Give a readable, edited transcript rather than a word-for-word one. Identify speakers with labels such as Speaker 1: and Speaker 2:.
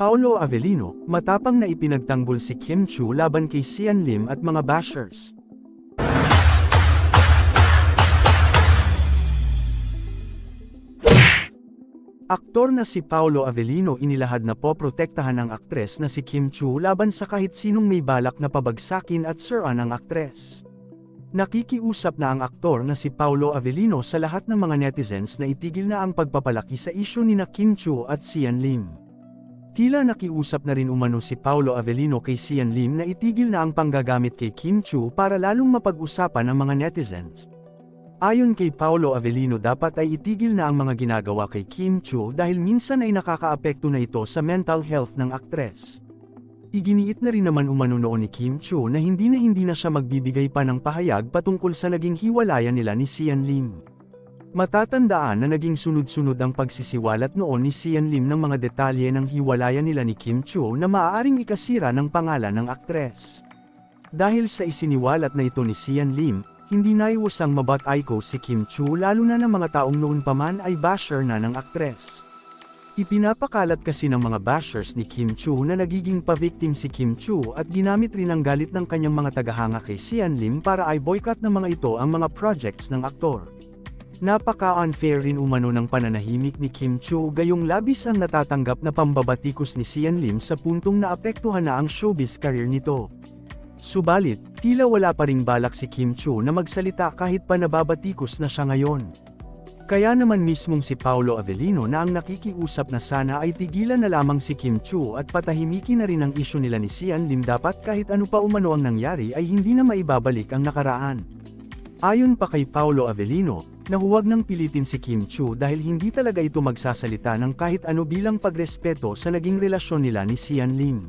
Speaker 1: Paolo Avellino, matapang na ipinagtanggol si Kim Chiu laban kay Sian Lim at mga bashers. Aktor na si Paolo Avellino inilahad na poprotektahan ang aktres na si Kim Chiu laban sa kahit sinong may balak na pabagsakin at suran ang aktres. Nakikiusap na ang aktor na si Paolo Avellino sa lahat ng mga netizens na itigil na ang pagpapalaki sa isyu nina Kim Chiu at Sian Lim. Tila nakiusap na rin umano si Paolo Avellino kay Sian Lim na itigil na ang panggagamit kay Kim Chiu para lalong mapag-usapan ng mga netizens. Ayon kay Paolo Avellino, dapat ay itigil na ang mga ginagawa kay Kim Chiu dahil minsan ay nakakaapekto na ito sa mental health ng aktres. Iginiit na rin naman umano noon ni Kim Chiu na hindi na siya magbibigay pa ng pahayag patungkol sa naging hiwalayan nila ni Sian Lim. Matatandaan na naging sunod-sunod ang pagsisiwalat noon ni Sian Lim ng mga detalye ng hiwalayan nila ni Kim Chiu na maaaring ikasira ng pangalan ng aktres. Dahil sa isiniwalat na ito ni Sian Lim, hindi naiwasang mabat-aiko si Kim Chiu lalo na ng mga taong noon pa man ay basher na ng aktres. Ipinapakalat kasi ng mga bashers ni Kim Chiu na nagiging pa-victim si Kim Chiu at ginamit rin ang galit ng kanyang mga tagahanga kay Sian Lim para ay boycott ng mga ito ang mga projects ng aktor. Napaka-unfair rin umano ng pananahimik ni Kim Chiu gayong labis ang natatanggap na pambabatikos ni Sian Lim sa puntong naapektuhan na ang showbiz career nito. Subalit, tila wala pa ring balak si Kim Chiu na magsalita kahit pa nababatikos na siya ngayon. Kaya naman mismong si Paolo Avellino na ang nakikiusap na sana ay tigilan na lamang si Kim Chiu at patahimikin na rin ang isyu nila ni Sian Lim, dapat kahit ano pa umano ang nangyari ay hindi na maibabalik ang nakaraan. Ayon pa kay Paolo Avellino, na huwag nang pilitin si Kim Chiu dahil hindi talaga ito magsasalita ng kahit ano bilang pagrespeto sa naging relasyon nila ni Sian Lim.